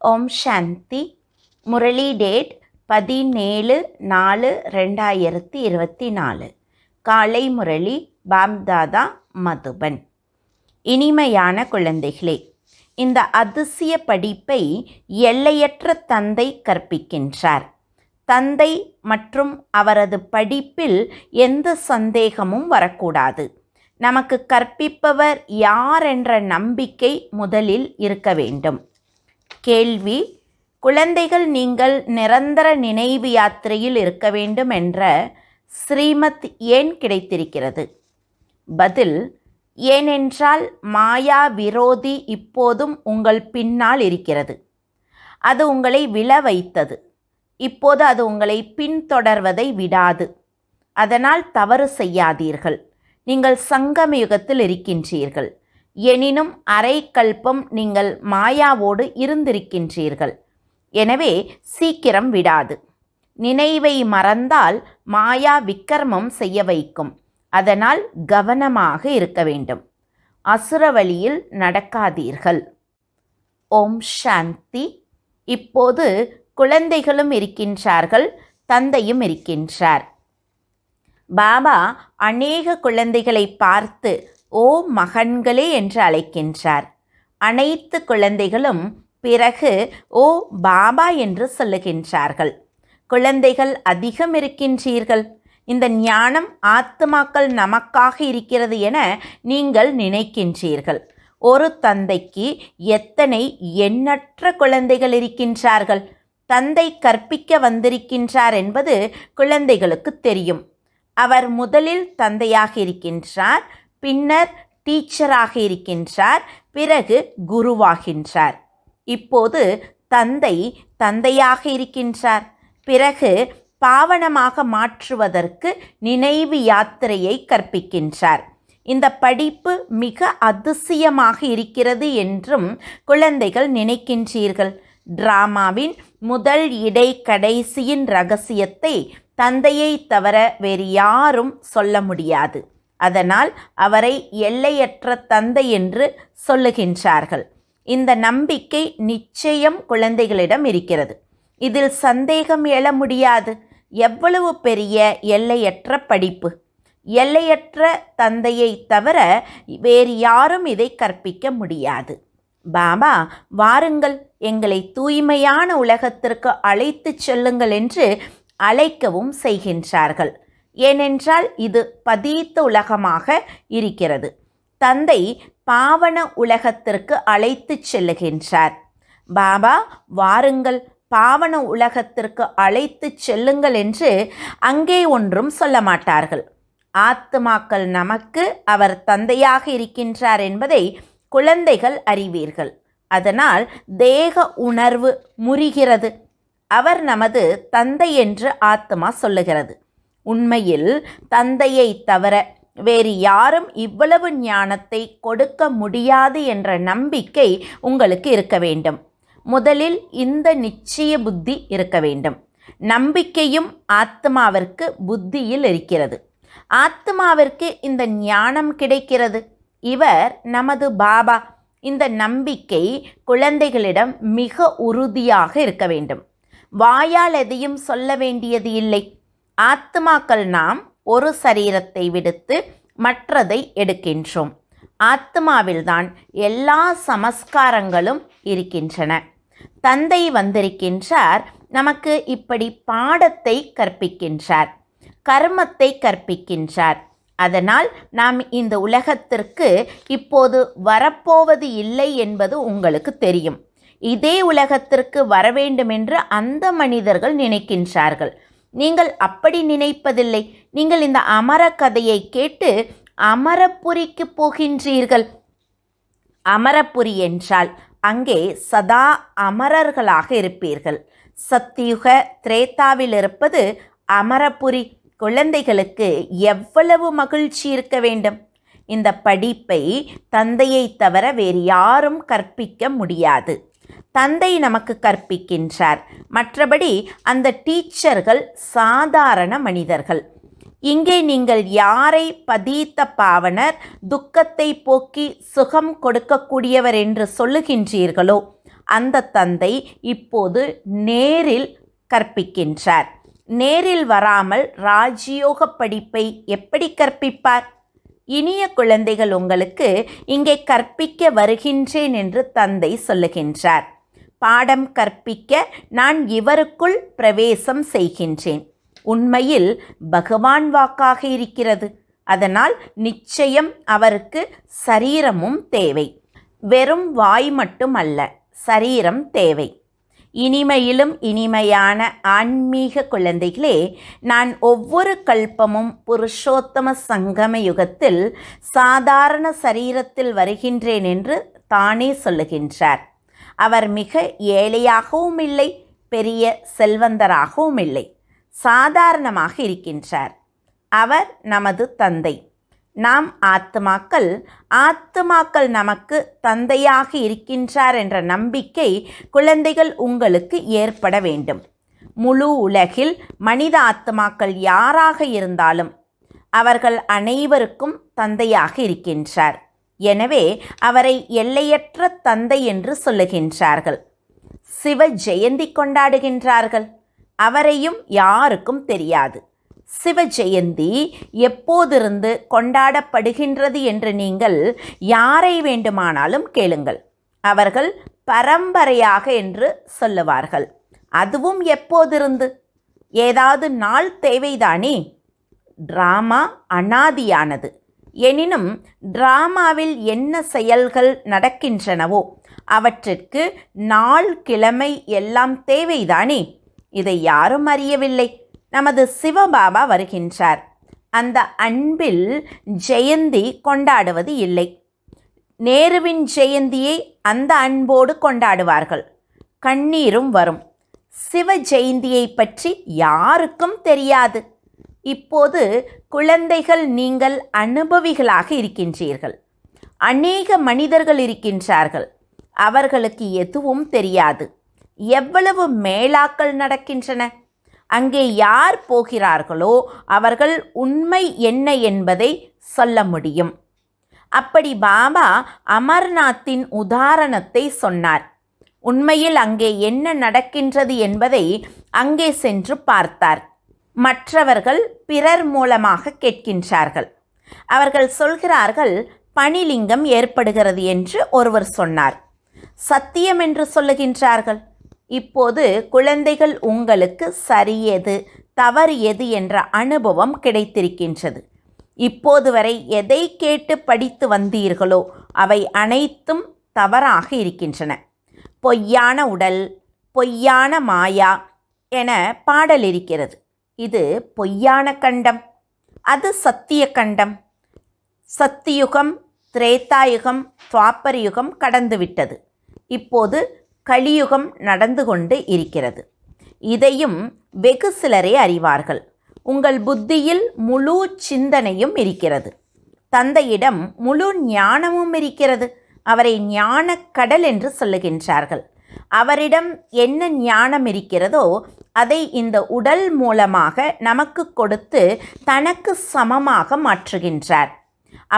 ஓம் சாந்தி. Murali date 17/4/2024. காலை முரளி பாப்தாதா மதுபன். இனிமையான குழந்தைகளே, இந்த அதிசய படிப்பை எல்லையற்ற தந்தை கற்பிக்கின்றார். தந்தை மற்றும் அவரது படிப்பில் எந்த சந்தேகமும் வரக்கூடாது. நமக்கு கற்பிப்பவர் யார் என்ற நம்பிக்கை முதலில் இருக்க வேண்டும். கேள்வி: குழந்தைகள், நீங்கள் நிரந்தர நினைவு யாத்திரையில் இருக்க வேண்டும் என்ற ஸ்ரீமத் ஏன் கிடைத்திருக்கிறது? பதில்: ஏனென்றால் மாயா விரோதி இப்போதும் உங்கள் பின்னால் இருக்கிறது. அது உங்களை விழ வைத்தது. இப்போது அது உங்களை பின்தொடர்வதை விடாது. அதனால் தவறு செய்யாதீர்கள். நீங்கள் சங்கம யுகத்தில் இருக்கின்றீர்கள். எனினும் அரை கல்பம் நீங்கள் மாயாவோடு இருந்திருக்கின்றீர்கள். எனவே சீக்கிரம் விடாது. நினைவை மறந்தால் மாயா விக்கிரமம் செய்ய வைக்கும். அதனால் கவனமாக இருக்க வேண்டும். அசுர வழியில் நடக்காதீர்கள். ஓம் சாந்தி. இப்போது குழந்தைகளும் இருக்கின்றார்கள், தந்தையும் இருக்கின்றார். பாபா அநேக குழந்தைகளை பார்த்து ஓ மகன்களே என்று அழைக்கின்றார். அனைத்து குழந்தைகளும் பிறகு ஓ பாபா என்று சொல்லுகின்றார்கள். குழந்தைகள் அதிகம் இருக்கின்றீர்கள். இந்த ஞானம் ஆத்மாக்கள் நமக்காக இருக்கிறது என நீங்கள் நினைக்கின்றீர்கள். ஒரு தந்தைக்கு எத்தனை எண்ணற்ற குழந்தைகள் இருக்கின்றார்கள். தந்தை கற்பிக்க வந்திருக்கின்றார் என்பது குழந்தைகளுக்கு தெரியும். அவர் முதலில் தந்தையாக இருக்கின்றார், பின்னர் டீச்சராக இருக்கின்றார், பிறகு குருவாகின்றார். இப்போது தந்தை தந்தையாக இருக்கின்றார். பிறகு பாவனமாக மாற்றுவதற்கு நினைவு யாத்திரையை கற்பிக்கின்றார். இந்த படிப்பு மிக அதிசயமாக இருக்கிறது என்றும் குழந்தைகள் நினைக்கின்றீர்கள். டிராமாவின் முதல் இடை கடைசியின் ரகசியத்தை தந்தையை தவிர வேறு யாரும் சொல்ல முடியாது. அதனால் அவரை எல்லையற்ற தந்தை என்று சொல்லுகின்றார்கள். இந்த நம்பிக்கை நிச்சயம் குழந்தைகளிடம் இருக்கிறது. இதில் சந்தேகம் எழ முடியாது. எவ்வளவு பெரிய எல்லையற்ற படிப்பு! எல்லையற்ற தந்தையை தவிர வேறு யாரும் இதை கற்பிக்க முடியாது. பாபா, வாருங்கள், எங்களை தூய்மையான உலகத்திற்கு அழைத்து செல்லுங்கள் என்று அழைக்கவும் செய்கின்றார்கள். ஏனென்றால் இது பதீத்த உலகமாக இருக்கிறது. தந்தை பாவன உலகத்திற்கு அழைத்து செல்லுகின்றார். பாபா, வாருங்கள், பாவன உலகத்திற்கு அழைத்து செல்லுங்கள் என்று அங்கே ஒன்றும் சொல்ல மாட்டார்கள். ஆத்மாக்கள் நமக்கு அவர் தந்தையாக இருக்கின்றார் என்பதை குழந்தைகள் அறிவீர்கள். அதனால் தேக உணர்வு முறிகிறது. அவர் நமது தந்தை என்று ஆத்மா சொல்லுகிறது. உண்மையில் தந்தையை தவிர வேறு யாரும் இவ்வளவு ஞானத்தை கொடுக்க முடியாது என்ற நம்பிக்கை உங்களுக்கு இருக்க வேண்டும். முதலில் இந்த நிச்சய புத்தி இருக்க வேண்டும். நம்பிக்கையும் ஆத்மாவிற்கு புத்தியில் இருக்கிறது. ஆத்மாவிற்கு இந்த ஞானம் கிடைக்கிறது. இவர் நமது பாபா. இந்த நம்பிக்கை குழந்தைகளிடம் மிக உறுதியாக இருக்க வேண்டும். வாயால் எதையும் சொல்ல வேண்டியது இல்லை. ஆத்மாக்கள் நாம் ஒரு சரீரத்தை விடுத்து மற்றதை எடுக்கின்றோம். ஆத்மாவில்தான் எல்லா சமஸ்காரங்களும் இருக்கின்றன. தந்தை வந்திருக்கின்றார், நமக்கு இப்படி பாடத்தை கற்பிக்கின்றார், கர்மத்தை கற்பிக்கின்றார். அதனால் நாம் இந்த உலகத்திற்கு இப்போது வரப்போவது இல்லை என்பது உங்களுக்கு தெரியும். இதே உலகத்திற்கு வரவேண்டும் என்று அந்த மனிதர்கள் நினைக்கின்றார்கள். நீங்கள் அப்படி நினைப்பதில்லை. நீங்கள் இந்த அமர கதையை கேட்டு அமரபுரிக்கு போகின்றீர்கள். அமரபுரி என்றால் அங்கே சதா அமரர்களாக இருப்பீர்கள். சத்தியுக திரேதாவில் இருப்பது அமரபுரி. குழந்தைகளுக்கு எவ்வளவு மகிழ்ச்சி இருக்க வேண்டும்! இந்த படிப்பை தந்தையை தவிர வேறு யாரும் கற்பிக்க முடியாது. தந்தை நமக்கு கற்பிக்கின்றார். மற்றபடி அந்த டீச்சர்கள் சாதாரண மனிதர்கள். இங்கே நீங்கள் யாரை பதீத்த பாவனர், துக்கத்தை போக்கி சுகம் கொடுக்கக்கூடியவர் என்று சொல்லுகின்றீர்களோ அந்த தந்தை இப்போது நேரில் கற்பிக்கின்றார். நேரில் வராமல் ராஜயோக படிப்பை எப்படி கற்பிப்பார்? இனிய குழந்தைகள், உங்களுக்கு இங்கே கற்பிக்க வருகின்றேன் என்று தந்தை சொல்லுகின்றார். பாடம் கற்பிக்க நான் இவருக்குள் பிரவேசம் செய்கின்றேன். உண்மையில் பகவான் வாக்காக இருக்கிறது. அதனால் நிச்சயம் அவருக்கு சரீரமும் தேவை. வெறும் வாய் மட்டும் அல்ல, சரீரம் தேவை. இனிமையிலும் இனிமையான ஆன்மீக குழந்தைகளே, நான் ஒவ்வொரு கல்பமும் புருஷோத்தம சங்கம யுகத்தில் சாதாரண சரீரத்தில் வருகின்றேன் என்று தானே சொல்லுகின்றார். அவர் மிக ஏழையாகவும் இல்லை, பெரிய செல்வந்தராகவும் இல்லை, சாதாரணமாக இருக்கின்றார். அவர் நமது தந்தை. நாம் ஆத்துமாக்கள் நமக்கு தந்தையாக இருக்கின்றார் என்ற நம்பிக்கை குழந்தைகள் உங்களுக்கு ஏற்பட வேண்டும். முழு உலகில் மனித ஆத்மாக்கள் யாராக இருந்தாலும் அவர்கள் அனைவருக்கும் தந்தையாக இருக்கின்றார். எனவே அவரை எல்லையற்ற தந்தை என்று சொல்லுகின்றார்கள். சிவ ஜெயந்தி கொண்டாடுகின்றார்கள். அவரையும் யாருக்கும் தெரியாது. சிவ ஜெயந்தி எப்போதிருந்து கொண்டாடப்படுகின்றது என்று நீங்கள் யாரை வேண்டுமானாலும் கேளுங்கள். அவர்கள் பரம்பரையாக என்று சொல்லுவார்கள். அதுவும் எப்போதிருந்து? ஏதாவது நாள் தேவைதானே? டிராமா அனாதியானது. எனினும் டிராமாவில் என்ன செயல்கள் நடக்கின்றனவோ அவற்றிற்கு நாள், கிழமை எல்லாம் தேவைதானே? இதை யாரும் அறியவில்லை. நமது சிவபாபா வருகின்றார். அந்த அன்பில் ஜெயந்தி கொண்டாடுவது இல்லை. நேருவின் ஜெயந்தியை அந்த அன்போடு கொண்டாடுவார்கள். கண்ணீரும் வரும். சிவ ஜெயந்தியை பற்றி யாருக்கும் தெரியாது. இப்போது குழந்தைகள், நீங்கள் அனுபவிகளாக இருக்கின்றீர்கள். அநேக மனிதர்கள் இருக்கின்றார்கள். அவர்களுக்கு எதுவும் தெரியாது. எவ்வளவு மேளாக்கள் நடக்கின்றன. அங்கே யார் போகிறார்களோ அவர்கள் உண்மை என்ன என்பதை சொல்ல முடியும். அப்படி பாபா அமர்நாத்தின் உதாரணத்தை சொன்னார். உண்மையில் அங்கே என்ன நடக்கின்றது என்பதை அங்கே சென்று பார்த்தார். மற்றவர்கள் பிறர் மூலமாக கேட்கின்றார்கள். அவர்கள் சொல்கிறார்கள், பனிலிங்கம் ஏற்படுகிறது என்று ஒருவர் சொன்னார். சத்தியம் என்று சொல்லுகின்றார்கள். இப்போது குழந்தைகள், உங்களுக்கு சரி எது, தவறு எது என்ற அனுபவம் கிடைத்திருக்கின்றது. இப்போது வரை எதை கேட்டு படித்து வந்தீர்களோ அவை அனைத்தும் தவறாக இருக்கின்றன. பொய்யான உடல், பொய்யான மாயா என பாடல் இருக்கிறது. இது பொய்யான கண்டம், அது சத்திய கண்டம். சத்தியுகம், திரேதாயுகம், துவாபர யுகம் கடந்துவிட்டது. இப்போது கலியுகம் நடந்து கொண்டு இருக்கிறது. இதையும் வெகு சிலரே அறிவார்கள். உங்கள் புத்தியில் முழு சிந்தனையும் இருக்கிறது. தந்தையிடம் முழு ஞானமும் இருக்கிறது. அவரை ஞானக்கடல் என்று சொல்லுகின்றார்கள். அவரிடம் என்ன ஞானம் இருக்கிறதோ அதை இந்த உடல் மூலமாக நமக்கு கொடுத்து தனக்கு சமமாக மாற்றுகின்றார்.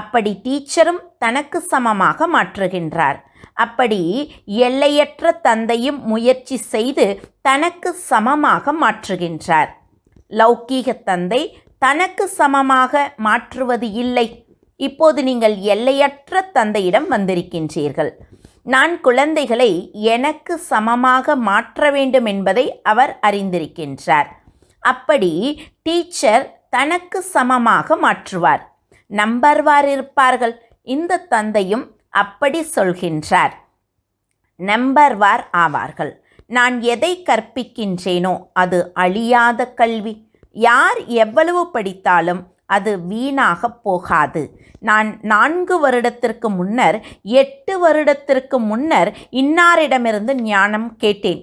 அப்படி டீச்சரும் தனக்கு சமமாக மாற்றுகின்றார். அப்படி எல்லையற்ற தந்தையும் முயற்சி செய்து தனக்கு சமமாக மாற்றுகின்றார். லௌகீக தந்தை தனக்கு சமமாக மாற்றுவது இல்லை. இப்போது நீங்கள் எல்லையற்ற தந்தையிடம் வந்திருக்கின்றீர்கள். நான் குழந்தைகளை எனக்கு சமமாக மாற்ற வேண்டும் என்பதை அவர் அறிந்திருக்கின்றார். அப்படி டீச்சர் தனக்கு சமமாக மாற்றுவார். நம்பர்வார் இருப்பார்கள். இந்த தந்தையும் அப்படி சொல்கின்றார். நம்பர்வார் ஆவார்கள். நான் எதை கற்பிக்கின்றேனோ அது அழியாத கல்வி. யார் எவ்வளவு படித்தாலும் அது வீணாக போகாது. நான் 4 வருடத்திற்கு முன்னர், 8 வருடத்திற்கு முன்னர் இன்னாரிடமிருந்து ஞானம் கேட்டேன்.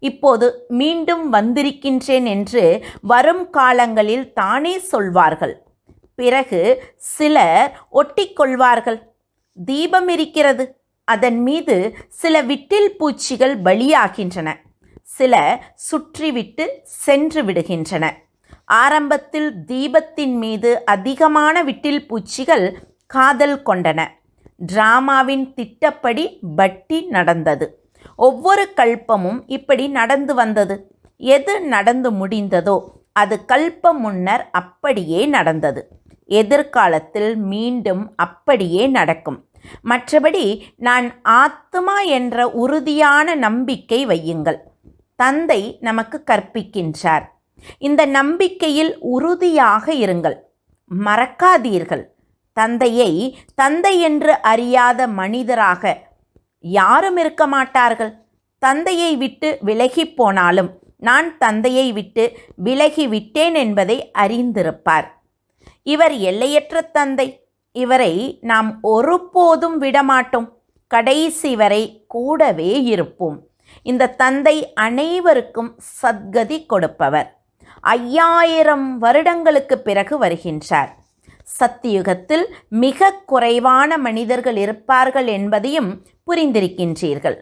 இப்போது மீண்டும் வந்திருக்கின்றேன் என்று வரும் காலங்களில் தானே சொல்வார்கள். பிறகு சிலர் ஒட்டிக்கொள்வார்கள். தீபம் இருக்கிறது, அதன் மீது சில விட்டில் பூச்சிகள் பலியாகின்றன. சில சுற்றிவிட்டு சென்று விடுகின்றன. ஆரம்பத்தில் தீபத்தின் மீது அதிகமான விட்டில் பூச்சிகள் காதல் கொண்டன. டிராமாவின் திட்டப்படி பட்டி நடந்தது. ஒவ்வொரு கல்பமும் இப்படி நடந்து வந்தது. எது நடந்து முடிந்ததோ அது கல்பம் முன்னர் அப்படியே நடந்தது. எதிர்காலத்தில் மீண்டும் அப்படியே நடக்கும். மற்றபடி நான் ஆத்மா என்ற உறுதியான நம்பிக்கை வையுங்கள். தந்தை நமக்கு கற்பிக்கின்றார். இந்த நம்பிக்கையில் உறுதியாக இருங்கள். மறக்காதீர்கள். தந்தையை தந்தை என்று அறியாத மனிதராக யாரும் இருக்க மாட்டார்கள். தந்தையை விட்டு விலகி போனாலும் நான் தந்தையை விட்டு விலகி விட்டேன் என்பதை அறிந்திருப்பார். இவர் எல்லையற்ற தந்தை. இவரை நாம் ஒருபோதும் விடமாட்டோம். கடைசி வரை கூடவே இருப்போம். இந்த தந்தை அனைவருக்கும் சத்கதி கொடுப்பவர். 5000 வருடங்களுக்கு பிறகு வருகின்றார். சத்தியுகத்தில் மிக குறைவான மனிதர்கள் இருப்பார்கள் என்பதையும் புரிந்திருக்கின்றீர்கள்.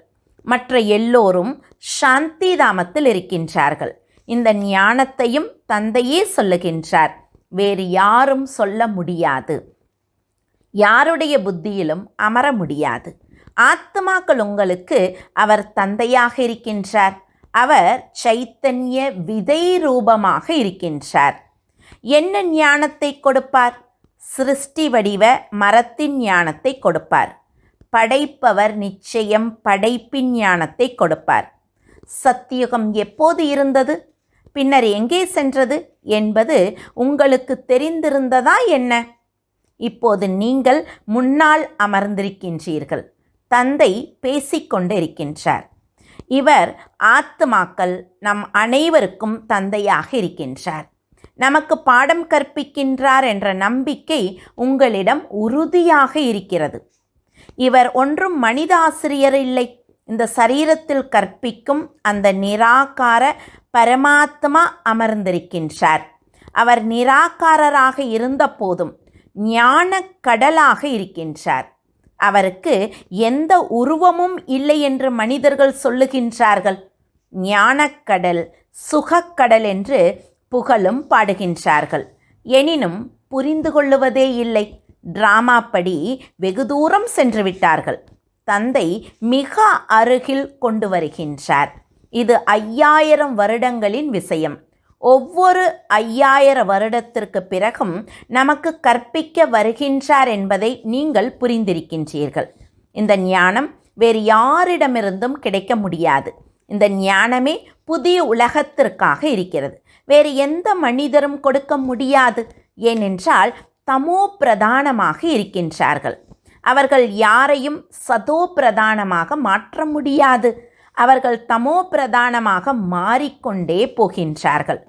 மற்ற எல்லோரும் சாந்தி தாமத்தில் இருக்கின்றார்கள். இந்த ஞானத்தையும் தந்தையே சொல்லுகின்றார். வேறு யாரும் சொல்ல முடியாது. யாருடைய புத்தியிலும் அமர முடியாது. ஆத்மாக்கள் உங்களுக்கு அவர் தந்தையாக இருக்கின்றார். அவர் சைத்தன்ய விதை ரூபமாக இருக்கின்றார். என்ன ஞானத்தை கொடுப்பார்? சிருஷ்டி வடிவ மரத்தின் ஞானத்தை கொடுப்பார். படைப்பவர் நிச்சயம் படைப்பின் ஞானத்தை கொடுப்பார். சத்தியுகம் எப்போது இருந்தது, பின்னர் எங்கே சென்றது என்பது உங்களுக்கு தெரிந்திருந்ததா என்ன? இப்போது நீங்கள் முன்னால் அமர்ந்திருக்கின்றீர்கள். தந்தை பேசிக்கொண்டிருக்கின்றார். இவர் ஆத்மாக்கள் நம் அனைவருக்கும் தந்தையாக இருக்கின்றார். நமக்கு பாடம் கற்பிக்கின்றார் என்ற நம்பிக்கை உங்களிடம் உறுதியாக இருக்கிறது. இவர் ஒன்றும் மனித ஆசிரியர் இல்லை. இந்த சரீரத்தில் கற்பிக்கும் அந்த நிராகார பரமாத்மா அமர்ந்திருக்கின்றார். அவர் நிராகாரராக இருந்த போதும் ஞான கடலாக இருக்கின்றார். அவருக்கு எந்த உருவமும் இல்லை என்று மனிதர்கள் சொல்லுகின்றார்கள். ஞானக்கடல், சுகக்கடல் என்று புகழும் பாடுகின்றார்கள். எனினும் புரிந்து கொள்ளுவதே இல்லை. டிராமா படி வெகு தூரம் சென்று விட்டார்கள். தந்தை மிக அருகில் கொண்டு வருகின்றார். இது 5000 வருடங்களின் விஷயம். ஒவ்வொரு 5000 வருடத்திற்கு பிறகும் நமக்கு கற்பிக்க வருகின்றார் என்பதை நீங்கள் புரிந்திருக்கின்றீர்கள். இந்த ஞானம் வேறு யாரிடமிருந்தும் கிடைக்க முடியாது. இந்த ஞானமே புதிய உலகத்திற்காக இருக்கிறது. வேறு எந்த மனிதரும் கொடுக்க முடியாது. ஏனென்றால் தமோ பிரதானமாக இருக்கின்றார்கள். அவர்கள் யாரையும் சதோ பிரதானமாக மாற்ற முடியாது. அவர்கள் தமோ பிரதானமாக மாறிக்கொண்டே போகின்றார்கள்.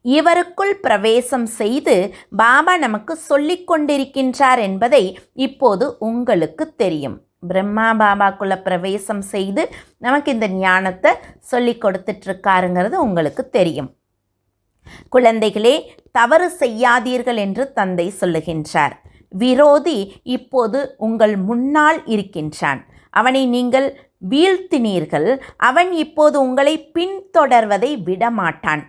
இவருக்குள் பிரவேசம் செய்து பாபா நமக்கு சொல்லிக் கொண்டிருக்கின்றார் என்பதை இப்போது உங்களுக்கு தெரியும். பிரம்மா பாபாக்குள்ள பிரவேசம் செய்து நமக்கு இந்த ஞானத்தை சொல்லி கொடுத்துட்ருக்காருங்கிறது உங்களுக்கு தெரியும். குழந்தைகளே, தவறு செய்யாதீர்கள் என்று தந்தை சொல்லுகின்றார். விரோதி இப்போது உங்கள் முன்னால் இருக்கின்றான். அவனை நீங்கள் வீழ்த்தினீர்கள். அவன் இப்போது உங்களை பின்தொடர்வதை விடமாட்டான்.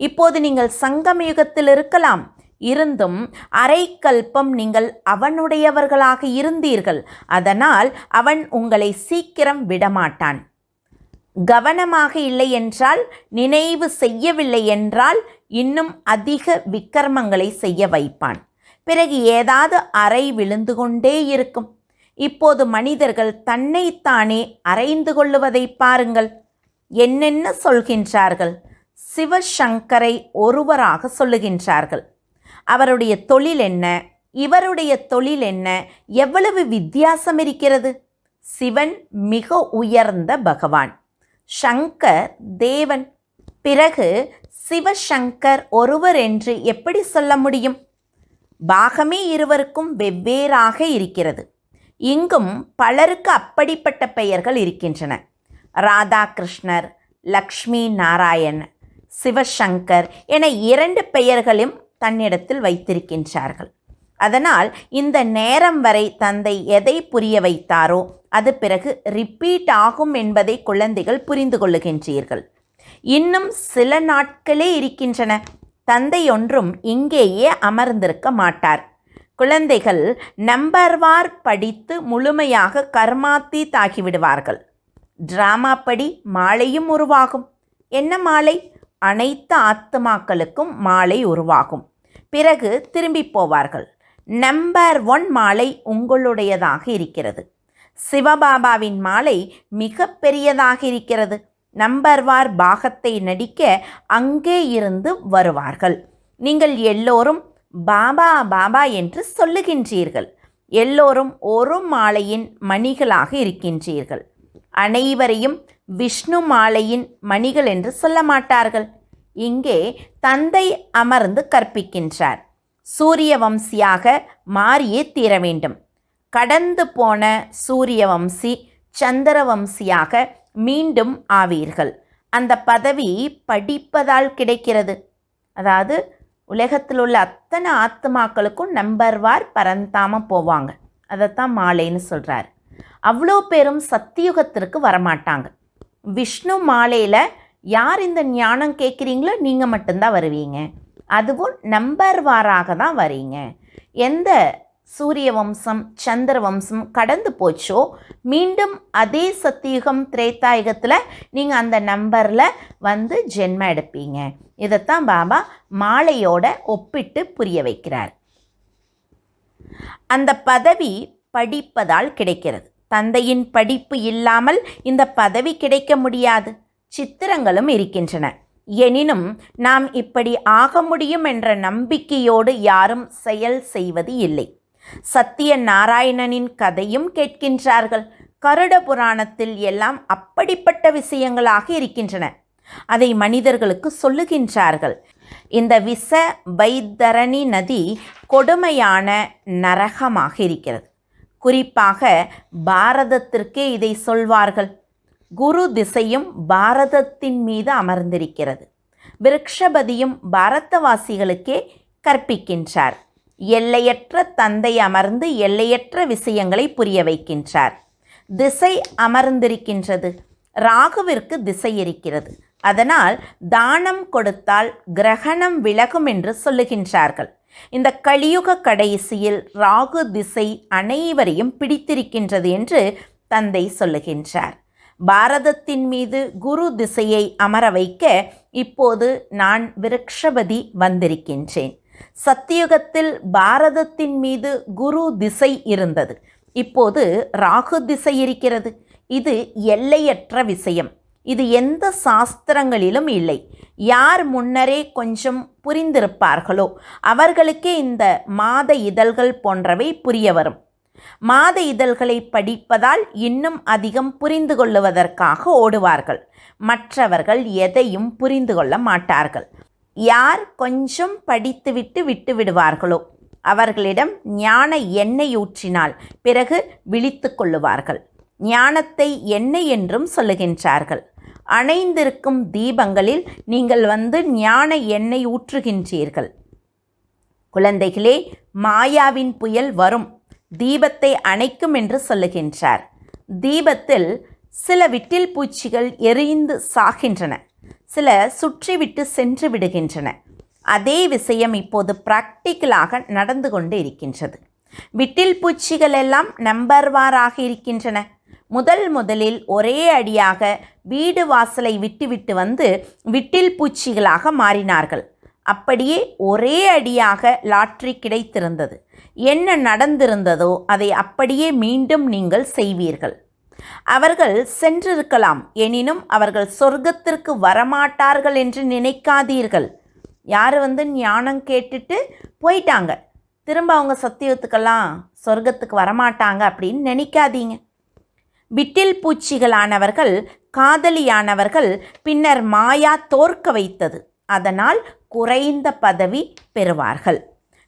இப்போது நீங்கள் சங்கமயுகத்தில் இருக்கலாம். இருந்தும் அரைக்கல்பம் நீங்கள் அவனுடையவர்களாக இருந்தீர்கள். அதனால் அவன் உங்களை சீக்கிரம் விடமாட்டான். கவனமாக இல்லை என்றால், நினைவு செய்யவில்லை என்றால் இன்னும் அதிக விக்கிரமங்களை செய்ய வைப்பான். பிறகு ஏதாவது அறை விழுந்து கொண்டே இருக்கும். இப்போது மனிதர்கள் தன்னைத்தானே அறைந்து கொள்ளுவதை பாருங்கள். என்னென்ன சொல்கின்றார்கள்? சிவசங்கரை ஒருவராக சொல்லுகின்றார்கள். அவருடைய தொழில் என்ன, இவருடைய தொழில் என்ன, எவ்வளவு வித்தியாசம் இருக்கிறது? சிவன் மிக உயர்ந்த பகவான், சங்கர் தேவன். பிறகு சிவசங்கர் ஒருவர் என்று எப்படி சொல்ல முடியும்? பாகமே இருவருக்கும் வெவ்வேறாக இருக்கிறது. இங்கும் பலருக்கு அப்படிப்பட்ட பெயர்கள் இருக்கின்றன. ராதாகிருஷ்ணர், லக்ஷ்மி நாராயண், சிவசங்கர் என 2 பெயர்களும் தன்னிடத்தில் வைத்திருக்கின்றார்கள். அதனால் இந்த நேரம் வரை தந்தை எதை புரிய வைத்தாரோ அது பிறகு ரிப்பீட் ஆகும் என்பதை குழந்தைகள் புரிந்து கொள்ளுகின்றீர்கள். இன்னும் சில நாட்களே இருக்கின்றன. தந்தை ஒன்றும் இங்கேயே அமர்ந்திருக்க மாட்டார். குழந்தைகள் நம்பர்வார் படித்து முழுமையாக கர்மாத்தீத் ஆகிவிடுவார்கள். டிராமா படி மாலையும் உருவாகும். என்ன மாலை? அனைத்து ஆத்மாக்களுக்கும் மாலை உருவாகும். பிறகு திரும்பி போவார்கள். நம்பர் 1 மாலை உங்களுடையதாக இருக்கிறது. சிவபாபாவின் மாலை மிக பெரியதாக இருக்கிறது. நம்பர்வார் பாகத்தை நடிக்க அங்கே இருந்து வருவார்கள். நீங்கள் எல்லோரும் பாபா பாபா என்று சொல்லுகின்றீர்கள். எல்லோரும் ஒரு மாலையின் மணிகளாக இருக்கின்றீர்கள். அனைவரையும் விஷ்ணு மாலையின் மணிகள் என்று சொல்ல மாட்டார்கள். இங்கே தந்தை அமர்ந்து கற்பிக்கின்றார். சூரிய வம்சியாக மாறியே தீர வேண்டும். கடந்து போன சூரிய வம்சி சந்திரவம்சியாக மீண்டும் ஆவீர்கள். அந்த பதவி படிப்பதால் கிடைக்கிறது. அதாவது உலகத்தில் உள்ள அத்தனை ஆத்மாக்களுக்கும் நம்பர்வார் பரந்தாம போவாங்க. அதைத்தான் மாலைன்னு சொல்கிறார். அவ்வளோ பேரும் சத்தியுகத்திற்கு வரமாட்டாங்க. விஷ்ணு மாலையில் யார் இந்த ஞானம் கேட்குறீங்களோ நீங்கள் மட்டும்தான் வருவீங்க. அதுவும் நம்பர்வாராக தான் வரீங்க. எந்த சூரிய வம்சம் சந்திர வம்சம் கடந்து போச்சோ மீண்டும் அதே சத்தியுகம் திரேதாயுகத்தில் நீங்கள் அந்த நம்பரில் வந்து ஜென்மம் எடுப்பீங்க. இதைத்தான் பாபா மாலையோட ஒப்பிட்டு புரிய வைக்கிறார். அந்த பதவி படிப்பதால் கிடைக்கிறது. தந்தையின் படிப்பு இல்லாமல் இந்த பதவி கிடைக்க முடியாது. சித்திரங்களும் இருக்கின்றன. எனினும் நாம் இப்படி ஆக முடியும் என்ற நம்பிக்கையோடு யாரும் செயல் செய்வது இல்லை. சத்திய நாராயணனின் கதையும் கேட்கின்றார்கள். கருட புராணத்தில் எல்லாம் அப்படிப்பட்ட விஷயங்களாக இருக்கின்றன. அதை மனிதர்களுக்கு சொல்லுகின்றார்கள். இந்த விஷ வைத்தரணி நதி கொடுமையான நரகமாக இருக்கிறது. குறிப்பாக பாரதத்திற்கே இதை சொல்வார்கள். குரு திசையும் பாரதத்தின் மீது அமர்ந்திருக்கிறது. விருக்ஷபதியும் பாரதவாசிகளுக்கே கற்பிக்கின்றார். எல்லையற்ற தந்தை அமர்ந்து எல்லையற்ற விஷயங்களை புரிய வைக்கின்றார். திசை அமர்ந்திருக்கின்றது. ராகுவிற்கு திசை இருக்கிறது. அதனால் தானம் கொடுத்தால் கிரகணம் விலகும் என்று சொல்லுகின்றார்கள். இந்த கலியுக கடைசியில் ராகு திசை அனைவரையும் பிடித்திருக்கின்றது என்று தந்தை சொல்லுகின்றார். பாரதத்தின் மீது குரு திசையை அமர வைக்க இப்போது நான் விருக்ஷபதி வந்திருக்கின்றேன். சத்தியுகத்தில் பாரதத்தின் மீது குரு திசை இருந்தது. இப்போது ராகு திசை இருக்கிறது. இது எல்லையற்ற விஷயம். இது எந்த சாஸ்திரங்களிலும் இல்லை. யார் முன்னரே கொஞ்சம் புரிந்திருப்பார்களோ அவர்களுக்கே இந்த மாத இதழ்கள் போன்றவை புரிய வரும். மாத இதழ்களை படிப்பதால் இன்னும் அதிகம் புரிந்து கொள்ளுவதற்காக ஓடுவார்கள். மற்றவர்கள் எதையும் புரிந்து கொள்ள மாட்டார்கள். யார் கொஞ்சம் படித்துவிட்டு விட்டு விடுவார்களோ அவர்களிடம் ஞான எண்ணெய் ஊற்றினால் பிறகு விழித்து கொள்ளுவார்கள். ஞானத்தை எண்ணெய் என்றும் சொல்லுகின்றார்கள். அணைந்திருக்கும் தீபங்களில் நீங்கள் வந்து ஞான எண்ணெய் ஊற்றுகின்றீர்கள். குழந்தைகளே, மாயாவின் புயல் வரும், தீபத்தை அணைக்கும் என்று சொல்லுகின்றார். தீபத்தில் சில விட்டில் பூச்சிகள் எரிந்து சாகின்றன, சில சுற்றிவிட்டு சென்று விடுகின்றன. அதே விஷயம் இப்போது பிராக்டிக்கலாக நடந்து கொண்டு இருக்கின்றது. விட்டில் பூச்சிகள் எல்லாம் நம்பர்வாராக இருக்கின்றன. முதலில் ஒரே அடியாக வீடு வாசலை விட்டுவிட்டு வந்து விட்டில் பூச்சிகளாக மாறினார்கள். அப்படியே ஒரே அடியாக லாட்ரி கிடைத்திருந்தது. என்ன நடந்திருந்ததோ அதை அப்படியே மீண்டும் நீங்கள் செய்வீர்கள். அவர்கள் சென்றிருக்கலாம், எனினும் அவர்கள் சொர்க்கத்திற்கு வரமாட்டார்கள் என்று நினைக்காதீர்கள். யார் வந்து ஞானம் கேட்டுட்டு போயிட்டாங்க, திரும்ப அவங்க சத்தியத்துக்கெல்லாம் சொர்க்கத்துக்கு வரமாட்டாங்க அப்படின்னு நினைக்காதீங்க. விட்டில் பூச்சிகளானவர்கள் காதலியானவர்கள் பின்னர் மாயா தோற்க வைத்தது. அதனால் குறைந்த பதவி பெறுவார்கள்.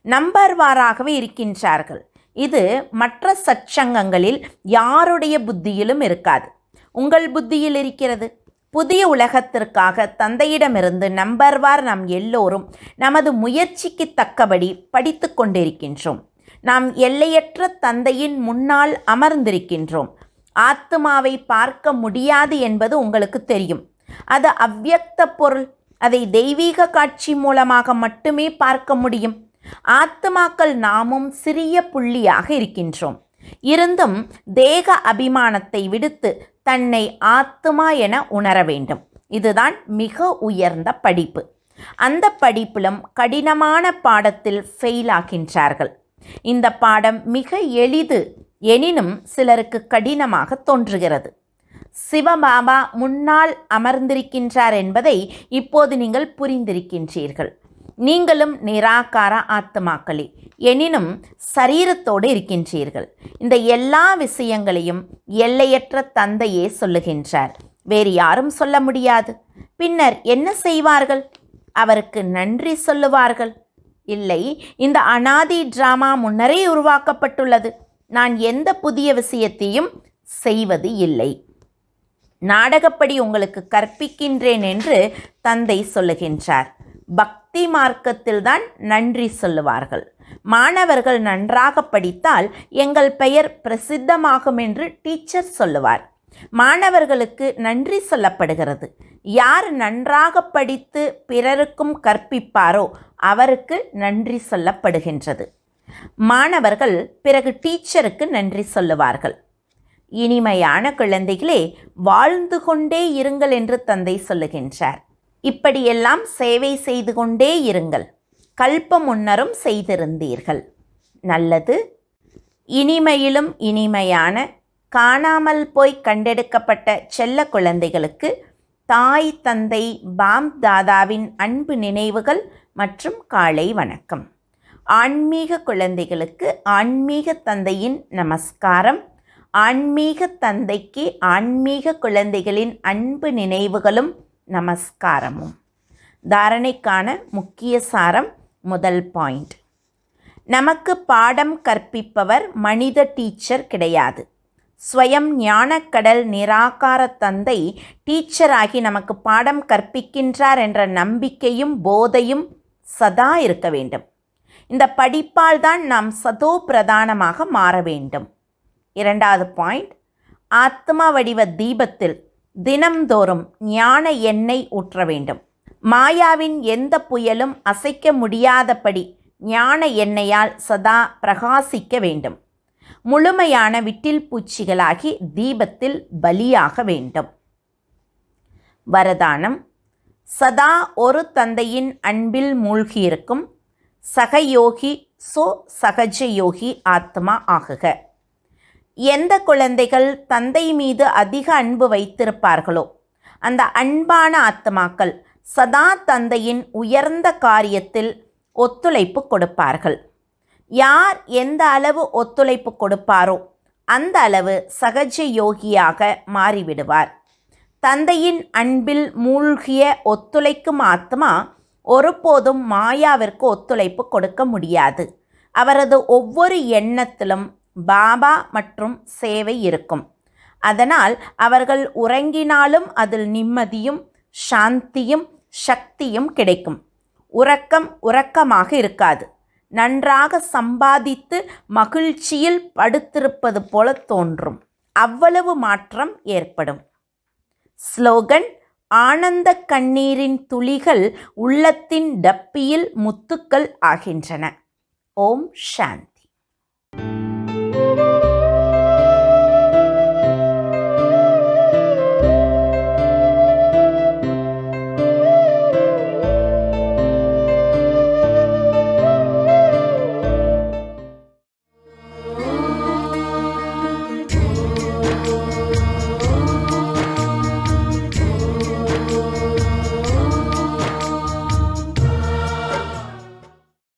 நம்பர்வாராகவே இருக்கின்றார்கள். இது மற்ற சச்சங்கங்களில் யாருடைய புத்தியிலும் இருக்காது. உங்கள் புத்தியில் இருக்கிறது. புதிய உலகத்திற்காக தந்தையிடமிருந்து நம்பர்வார் நாம் எல்லோரும் நமது முயற்சிக்கு தக்கபடி படித்து கொண்டிருக்கின்றோம். நாம் எல்லையற்ற தந்தையின் முன்னால் அமர்ந்திருக்கின்றோம். ஆத்மாவை பார்க்க முடியாது என்பது உங்களுக்கு தெரியும். அது அவ்யக்த பொருள். அதை தெய்வீக காட்சி மூலமாக மட்டுமே பார்க்க முடியும். ஆத்மாக்கள் நாமும் சிறிய புள்ளியாக இருக்கின்றோம். இருந்தும் தேக அபிமானத்தை விடுத்து தன்னை ஆத்துமா என உணர வேண்டும். இதுதான் மிக உயர்ந்த படிப்பு. அந்த படிப்பிலும் கடினமான பாடத்தில் ஃபெயில் ஆகின்றார்கள். இந்த பாடம் மிக எளிது, எனினும் சிலருக்கு கடினமாக தோன்றுகிறது. சிவபாபா முன்னால் அமர்ந்திருக்கின்றார் என்பதை இப்போது நீங்கள் புரிந்திருக்கின்றீர்கள். நீங்களும் நிராகார ஆத்மாக்களே, எனினும் சரீரத்தோடு இருக்கின்றீர்கள். இந்த எல்லா விஷயங்களையும் எல்லையற்ற தந்தையே சொல்லுகின்றார். வேறு யாரும் சொல்ல முடியாது. பின்னர் என்ன செய்வார்கள்? அவருக்கு நன்றி சொல்லுவார்கள். இல்லை, இந்த அனாதி டிராமா முன்னரே உருவாக்கப்பட்டுள்ளது. நான் எந்த புதிய விஷயத்தையும் செய்வது இல்லை. நாடகப்படி உங்களுக்கு கற்பிக்கின்றேன் என்று தந்தை சொல்லுகின்றார். பக்தி மார்க்கத்தில்தான் நன்றி சொல்லுவார்கள். மாணவர்கள் நன்றாக படித்தால் எங்கள் பெயர் பிரசித்தமாகும் என்று டீச்சர் சொல்லுவார். மாணவர்களுக்கு நன்றி சொல்லப்படுகிறது. யார் நன்றாக படித்து பிறருக்கும் கற்பிப்பாரோ அவருக்கு நன்றி சொல்லப்படுகின்றது. மாணவர்கள் பிறகு டீச்சருக்கு நன்றி சொல்லுவார்கள். இனிமையான குழந்தைகளே, வாழ்ந்து கொண்டே இருங்கள் என்று தந்தை சொல்லுகின்றார். இப்படியெல்லாம் சேவை செய்து கொண்டே இருங்கள். கல்ப முன்னரும் செய்திருந்தீர்கள். நல்லது. இனிமையிலும் இனிமையான காணாமல் போய் கண்டெடுக்கப்பட்ட செல்ல குழந்தைகளுக்கு தாய் தந்தை பாம் தாதாவின் அன்பு நினைவுகள் மற்றும் காலை வணக்கம். ஆன்மீக குழந்தைகளுக்கு ஆன்மீக தந்தையின் நமஸ்காரம். ஆன்மீக தந்தைக்கு ஆன்மீக குழந்தைகளின் அன்பு நினைவுகளும் நமஸ்காரமும். தாரணைக்கான முக்கிய சாரம். முதல் பாயிண்ட், நமக்கு பாடம் கற்பிப்பவர் மனித டீச்சர் கிடையாது. ஸ்வயம் ஞானக்கடல் நிராகார தந்தை டீச்சராகி நமக்கு பாடம் கற்பிக்கின்றார் என்ற நம்பிக்கையும் போதையும் சதா இருக்க வேண்டும். இந்த படிப்பால் தான் நாம் சதோ பிரதானமாக மாற வேண்டும். இரண்டாவது பாயிண்ட், ஆத்மா வடிவ தீபத்தில் தினம்தோறும் ஞான எண்ணெய் ஊற்ற வேண்டும். மாயாவின் எந்த புயலும் அசைக்க முடியாதபடி ஞான எண்ணெயால் சதா பிரகாசிக்க வேண்டும். முழுமையான விட்டில் பூச்சிகளாகி தீபத்தில் பலியாக வேண்டும். வரதானம், சதா ஒரு தந்தையின் அன்பில் மூழ்கியிருக்கும் சகயோகி சகஜ யோகி ஆத்மா ஆகுக. எந்த குழந்தைகள் தந்தை மீது அதிக அன்பு வைத்திருப்பார்களோ அந்த அன்பான ஆத்மாக்கள் சதா தந்தையின் உயர்ந்த காரியத்தில் ஒத்துழைப்பு கொடுப்பார்கள். யார் எந்த அளவு ஒத்துழைப்பு கொடுப்பாரோ அந்த அளவு சகஜ யோகியாக மாறிவிடுவார். தந்தையின் அன்பில் மூழ்கிய ஒத்துழைக்கும் ஆத்மா ஒருபோதும் மாயாவிற்கு ஒத்துழைப்பு கொடுக்க முடியாது. அவரது ஒவ்வொரு எண்ணத்திலும் பாபா மற்றும் சேவை இருக்கும். அதனால் அவர்கள் உறங்கினாலும் அதில் நிம்மதியும் சாந்தியும் சக்தியும் கிடைக்கும். உறக்கமாக இருக்காது. நன்றாக சம்பாதித்து மகிழ்ச்சியில் படுத்திருப்பது போல தோன்றும். அவ்வளவு மாற்றம் ஏற்படும். ஸ்லோகன், ஆனந்த கண்ணீரின் துளிகள் உள்ளத்தின் டப்பியில் முத்துக்கள் ஆகின்றன. ஓம் சாந்தி.